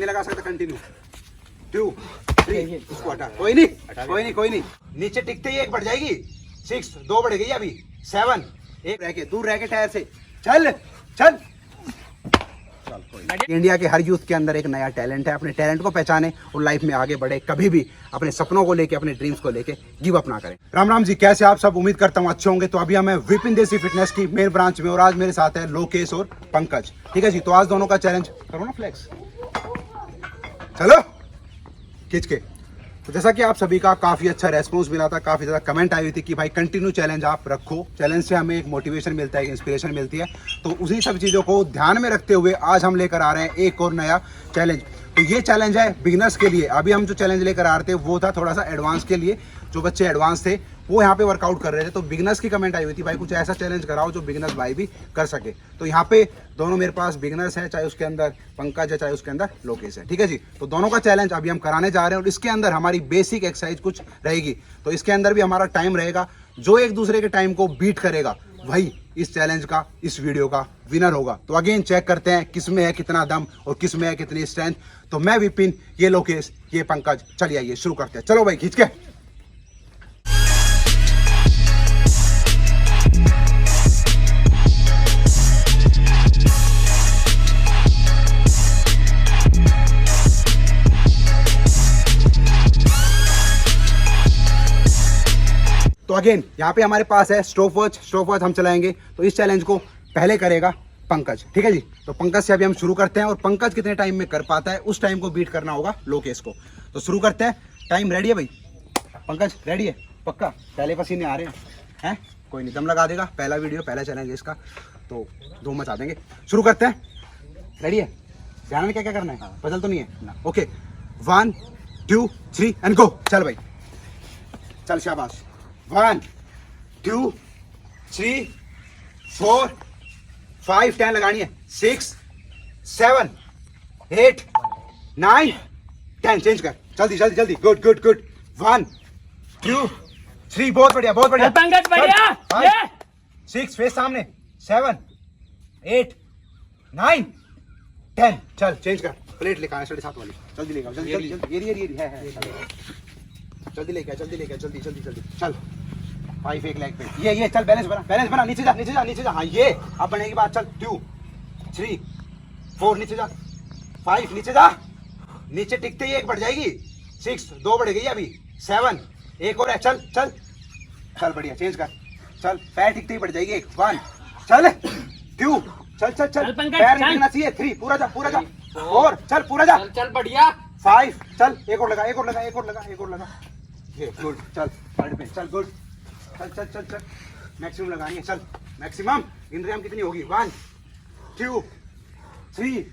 नहीं लगा सकता कंटिन्यू। 2 3 इसको हटा, कोई नहीं नीचे टिकते ही एक बढ़ जाएगी। 6 2 बढ़ गई अभी। 7 एक रह के दूर रह के टायर से चल। इंडिया के हर यूथ के अंदर एक नया टैलेंट है, अपने टैलेंट को पहचाने और लाइफ में आगे बढ़े। कभी भी अपने सपनों को लेके, अपने ड्रीम्स को लेके गिव अप ना करें। राम राम जी, कैसे आप सब? उम्मीद करता हूँ अच्छे होंगे। तो अभी हमें विपिन देसी फिटनेस की मेन ब्रांच में और आज मेरे साथ है लोकेश और पंकज। ठीक है जी, तो आज दोनों का चैलेंज करो ना फ्लेक्स, चलो खींच के। तो जैसा कि आप सभी का काफ़ी अच्छा रेस्पॉन्स मिला था, काफ़ी ज़्यादा कमेंट आई हुई थी कि भाई कंटिन्यू चैलेंज आप रखो, चैलेंज से हमें एक मोटिवेशन मिलता है, एक इंस्पिरेशन मिलती है। तो उसी सब चीज़ों को ध्यान में रखते हुए आज हम लेकर आ रहे हैं एक और नया चैलेंज। तो ये चैलेंज है बिगिनर्स के लिए। अभी हम जो चैलेंज लेकर आ रहे थे वो था थोड़ा सा एडवांस के लिए, जो बच्चे एडवांस थे वो यहाँ पे वर्कआउट कर रहे थे। तो बिगिनर्स की कमेंट आई हुई थी भाई कुछ ऐसा चैलेंज कराओ जो बिगिनर्स भाई भी कर सके। तो यहाँ पे दोनों मेरे पास बिगिनर्स हैं, चाहे उसके अंदर पंकज है चाहे उसके अंदर लोकेश है। ठीक है जी, तो दोनों का चैलेंज अभी हम कराने जा रहे हैं और इसके अंदर हमारी बेसिक एक्सरसाइज कुछ रहेगी। तो इसके अंदर भी हमारा टाइम रहेगा, जो एक दूसरे के टाइम को बीट करेगा वही इस चैलेंज का, इस वीडियो का विनर होगा। तो अगेन चेक करते हैं किस में है कितना दम और किस में है कितनी स्ट्रेंथ। तो मैं विपिन, ये लोकेश, ये पंकज। चलिए आइए शुरू करते हैं। चलो भाई खींच के। तो अगेन यहाँ पे हमारे पास है स्टॉप वॉच हम चलाएंगे। तो इस चैलेंज को पहले करेगा पंकज। ठीक है जी, तो पंकज से अभी हम शुरू करते हैं और पंकज कितने टाइम में कर पाता है उस टाइम को बीट करना होगा लोकेश को। तो शुरू करते हैं। टाइम रेडी है भाई? पंकज रेडी है पक्का? पहले पसीने आ रहे हैं? कोई नहीं, दम लगा देगा। पहला वीडियो, पहला चैलेंज है इसका, तो धूम मचा देंगे। शुरू करते हैं। रेडी है? ध्यान में क्या क्या करना है, बदल तो नहीं है ना? Okay, 1 2 3 and go. चल भाई चल, शाबाश। 1 2 3 4 5 10 लगानी है। 6 7 8 9 10 चेंज कर। जल्दी। गुड 1 2 3 बहुत बढ़िया पंकज बढ़िया। 6 फेस सामने। 7 8 9 10 चल चेंज कर। प्लेट लेकर आया 7.5 वाली। जल्दी लेकर जल्दी ये है। जल्दी लेके जल्दी चल। 5 एक लेग पे। ये चल, बैलेंस बना। नीचे जा। हाँ ये अब बनेगी बात। चल 2 3 4 नीचे जा। 5 नीचे जा। नीचे टिकते ही एक बढ़ जाएगी। 6 2 बढ़ गई अभी। 7 एक और है। चल बढ़िया, चेंज कर। चल पैर टिकते ही बढ़ जाएगी एक। 1 चल 2 चल पैर नहीं टिकना चाहिए। 3 पूरा जा। 4 चल पूरा जा। चल बढ़िया। 5 चल एक और लगा। ये गुड। चल थर्ड पे। चल गुड। चल मैक्सिमम लगानी है। चल मैक्सिमम इंद्रियम कितनी होगी? 1 2 3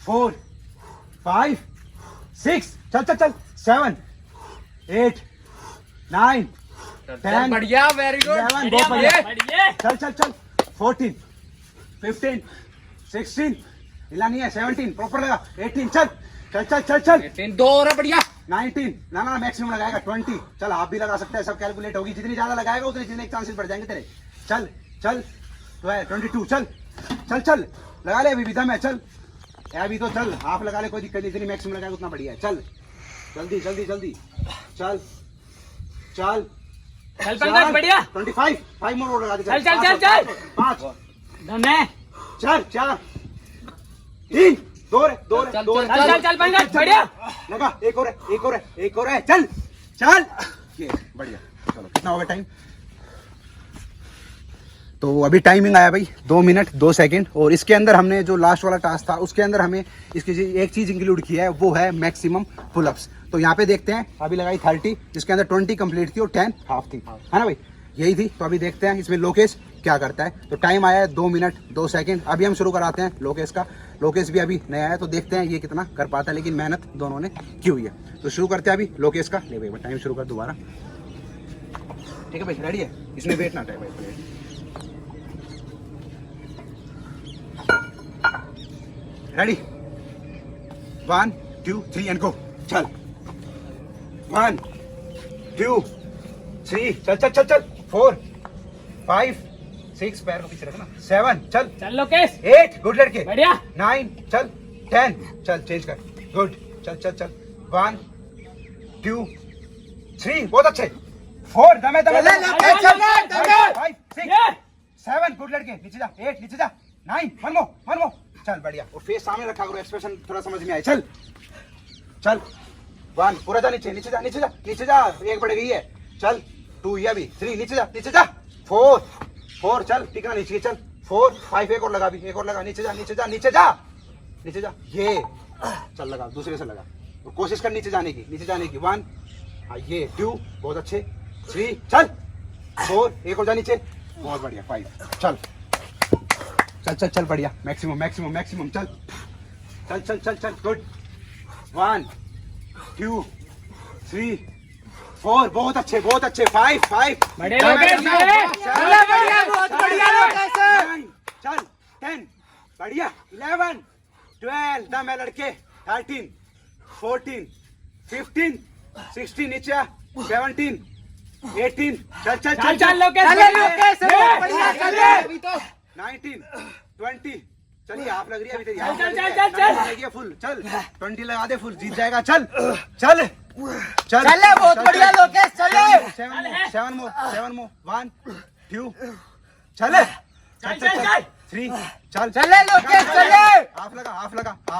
4 5 6 चल 7 8 9 10 बढ़िया, वेरी गुड। चल 14 15 16 हिलानी है। 17 प्रॉपर लगा। 18 चल 2 और बढ़िया। 19 ना मैक्सिमम लगाएगा। 20 चल आप भी लगा सकते हैं, सब कैलकुलेट होगी। जितनी ज्यादा लगाएगा उतने जितने चांसेस बढ़ जाएंगे तेरे। चल तो है 22 चल लगा ले। अभी भी दम है। चल अभी तो चल हाफ लगा ले, कोई दिक्कत नहीं। जितनी मैक्सिमम लगाएगा उतना बढ़िया है। चल जल्दी चल पंकज बढ़िया। 25 5 मोर लगा दे। चल 5 दम है। 4 3 2 चल पंकज बढ़िया। लगा। एक और है। चल ये बढ़िया। चलो कितना होगा टाइम? तो अभी टाइमिंग आया भाई 2 मिनट 2 सेकंड। और इसके अंदर हमने जो लास्ट वाला टास्क था उसके अंदर हमें इसकी एक चीज इंक्लूड किया है, वो है मैक्सिमम पुलअप्स। तो यहाँ पे देखते हैं, अभी लगाई 30, जिसके अंदर 20 कंप्लीट थी और 10 हाफ थी, है ना भाई? यही थी। तो अभी देखते हैं इसमें लोकेश क्या करता है। तो टाइम आया है 2 मिनट 2 सेकंड। अभी हम शुरू कराते हैं लोकेश का। लोकेश भी अभी नया है, तो देखते हैं ये कितना कर पाता है, लेकिन मेहनत दोनों ने की हुई है। तो शुरू करते हैं अभी लोकेश का। ले भाई टाइम शुरू कर दोबारा। ठीक है भाई, रेडी है? इसमें वेट ना टाइम भाई। रेडी? 1 2 3 and go. चल 1 2 3 चल 4 5 6 पैर को पीछे रखना। 7 चल लोकेश। 8 गुड लड़के। बढ़िया। 9 चल 10 चल चेंज कर। गुड, चल चल चल, 1 2 3, बहुत अच्छे, 4, दमे दमे, 5 6 7, गुड लड़के, नीचे जा, 8, नीचे जा, 9, वन मोर, चल बढ़िया, और फेस सामने रखा करो, एक्सप्रेशन थोड़ा समझ में आए, चल चल, 1, पूरा जा, नीचे नीचे जा, नीचे जा, नीचे जा, एक बढ़ गई है, चल 2, ये भी 3, नीचे जा, 4 चल, टिकना नीचे, चल 4 5, एक और लगा भी, एक और लगा, नीचे जा, ये चल लगा, दूसरे से लगा, और कोशिश कर नीचे जाने की, 1, ये 2, बहुत अच्छे, 3, चल 4, एक और जा नीचे, बहुत बढ़िया, 5, चल बढ़िया, मैक्सिमम, चल, गुड, 1 2 3 4, बहुत अच्छे, 5 बड़े लोकेश, बड़े। बहुत बढ़िया, चल 10, बढ़िया, 11 12, दम है लड़के, 13 14 15 16, नीचे 17 18, चल लोकेश, बढ़िया, 19 20, चलिए आप लग रही है अभी तेरी, चल। फुल, चल 20 लगा दे, फुल जीत जाएगा, चल बहुत बढ़िया लोकेश, चले 7 मोर, 1 2, चल 3, चले लोकेश, चले हाफ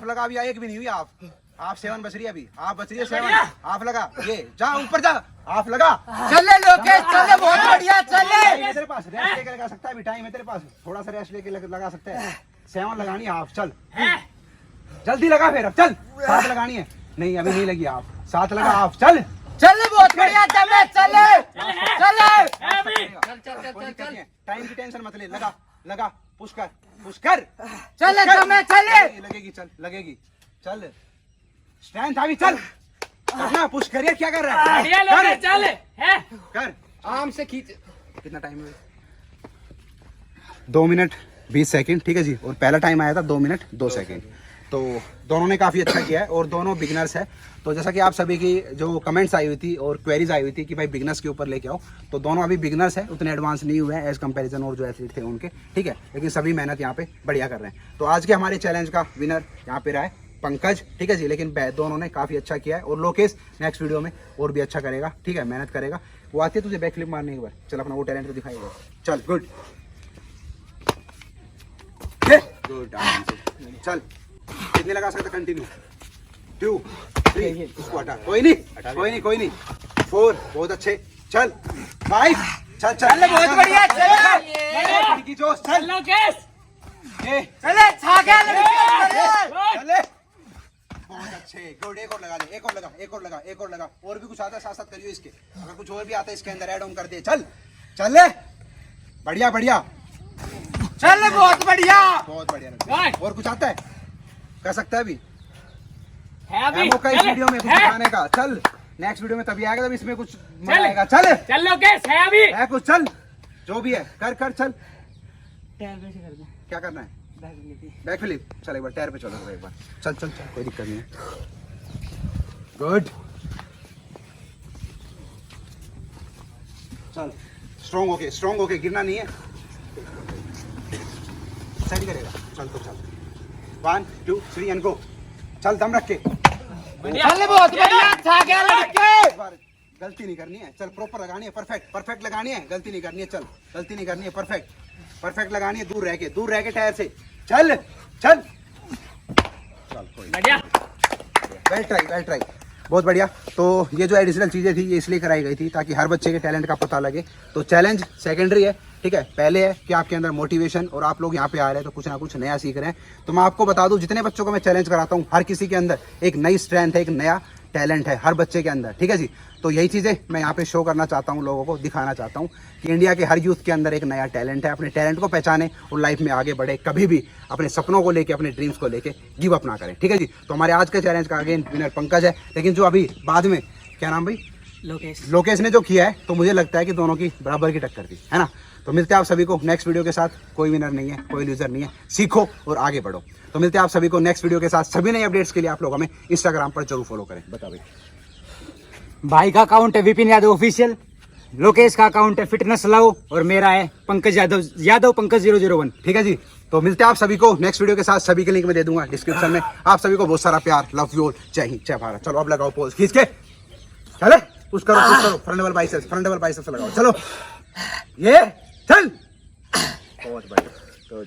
लगा, अभी एक भी नहीं हुई, हाफ 7 बच रही है अभी, आप बच रही है 7, हाफ लगा, ये जा ऊपर जा, हाफ लगा, चले लोकेश, चले बहुत बढ़िया, चले तेरे पास रेस्ट लेके लगा सकता है, अभी टाइम है तेरे पास, थोड़ा सा रेस्ट लेके लगा सकता है, 7 लगानी है हाफ, चल जल्दी लगा, फिर अब चल 7 लगानी है, नहीं अभी नहीं लगी हाफ, 7 लगा हाफ, चल चले बहुत बढ़िया, चले टाइम की टेंशन मत ले, लगा, पुश कर, चले लगेगी, चल स्ट्रेंथ अभी, चल करना, पुश करिए, क्या कर रहा है, बढ़िया लोकेश, चल कर, आराम से खींच, कितना टाइम है, 2 मिनट 20 सेकंड, ठीक है जी, और पहला टाइम आया था 2 मिनट 2 सेकंड, तो दोनों ने काफ़ी अच्छा किया है, और दोनों बिगनर्स है, तो जैसा कि आप सभी की जो कमेंट्स आई हुई थी और क्वेरीज आई हुई थी कि भाई बिगनर्स के ऊपर लेके आओ, तो दोनों अभी बिगनर्स है, उतने एडवांस नहीं हुए हैं एज कंपैरिजन और जो एथलीट थे उनके, ठीक है, लेकिन सभी मेहनत यहाँ पे बढ़िया कर रहे हैं। तो आज के हमारे चैलेंज का विनर यहाँ पे रहा है पंकज, ठीक है जी, लेकिन दोनों ने काफ़ी अच्छा किया है, और लोकेश नेक्स्ट वीडियो में और भी अच्छा करेगा, ठीक है, मेहनत करेगा, वो आती है तुझे बैक फ्लिप मारने के बाद, चल अपना वो टैलेंट तो दिखाएगा, चल गुड, चल कितने लगा सकते, कंटिन्यू, 2 3, उसको हटा, कोई नहीं, 4, बहुत अच्छे, चल 5, चल बहुत बढ़िया, चले की जोश, चल लोकेश, ये चले छा गया लोकेश, चले, बहुत अच्छे, गुड, एक और लगा दे, एक और लगा, और भी कुछ आता है साथ साथ करियो इसके, अगर कुछ और भी आता है इसके अंदर ऐड ऑन कर दे, चल बढ़िया, चले बहुत बढ़िया, और कुछ आता है, कर सकता है अभी, है अभी, एमओ का इस वीडियो में कुछ दिखाने का, चल नेक्स्ट वीडियो में तभी आएगा जब इसमें कुछ मजा आएगा, चल लोकेश, है अभी, है कुछ, चल जो भी है कर, चल क्या करना है, बैक फ्लिप, चल एक बार टायर पे चलो, एक बार चल, कोई दिक्कत नहीं है, गुड, चल स्ट्रॉन्ग होके गिरना नहीं है, सही करेगा, चल 1 2 3 एंड गो, चल दम रख के, चले बहुत बढ़िया, छा गया लड़के, इस बार गलती नहीं करनी है, चल प्रॉपर लगानी है, परफेक्ट लगानी है, गलती नहीं करनी है, चल गलती नहीं करनी है, परफेक्ट लगानी है, दूर रह के टायर से, चल कोई बढ़िया, वेल ट्राई, बहुत बढ़िया। तो ये जो एडिशनल चीज़ें थी ये इसलिए कराई गई थी ताकि हर बच्चे के टैलेंट का पता लगे। तो चैलेंज सेकेंडरी है, ठीक है, पहले है कि आपके अंदर मोटिवेशन, और आप लोग यहाँ पे आ रहे हैं तो कुछ ना कुछ नया सीख रहे हैं। तो मैं आपको बता दूं, जितने बच्चों को मैं चैलेंज कराता हूँ हर किसी के अंदर एक नई स्ट्रेंथ है, एक नया टैलेंट है हर बच्चे के अंदर, ठीक है जी। तो यही चीज़ें मैं यहाँ पे शो करना चाहता हूँ, लोगों को दिखाना चाहता हूँ कि इंडिया के हर यूथ के अंदर एक नया टैलेंट है। अपने टैलेंट को पहचाने और लाइफ में आगे बढ़े, कभी भी अपने सपनों को लेके, अपने ड्रीम्स को लेके गिव अप ना करें, ठीक है जी। तो हमारे आज के चैलेंज का अगेन विनर पंकज है, लेकिन जो अभी बाद में, क्या नाम भाई, लोकेश ने जो किया है, तो मुझे लगता है कि दोनों की बराबर की टक्कर थी, है ना। तो मिलते हैं आप सभी को नेक्स्ट वीडियो के साथ। कोई विनर नहीं है, कोई लूजर नहीं है, सीखो और आगे बढ़ो। तो मिलते हैं आप सभी को नेक्स्ट वीडियो के साथ। सभी नई अपडेट्स के लिए आप लोग हमें इंस्टाग्राम पर जरूर फॉलो करें। बता भाई। भाई का अकाउंट है विपिन यादव ऑफिशियल, लोकेश का अकाउंट है फिटनेस लव और मेरा है पंकज यादव पंकज 001। ठीक है जी, तो मिलते हैं आप सभी को नेक्स्ट वीडियो के साथ। सभी के लिंक मैं दे दूंगा डिस्क्रिप्शन में। आप सभी को बहुत सारा प्यार, लव यू ऑल, जय हिंद जय भारत। चलो अब लगाओ पोज खींच के, चले पुश करो फ्रंट डबल बाइसेप्स लगाओ, चलो ये चल। बहुत बढ़िया।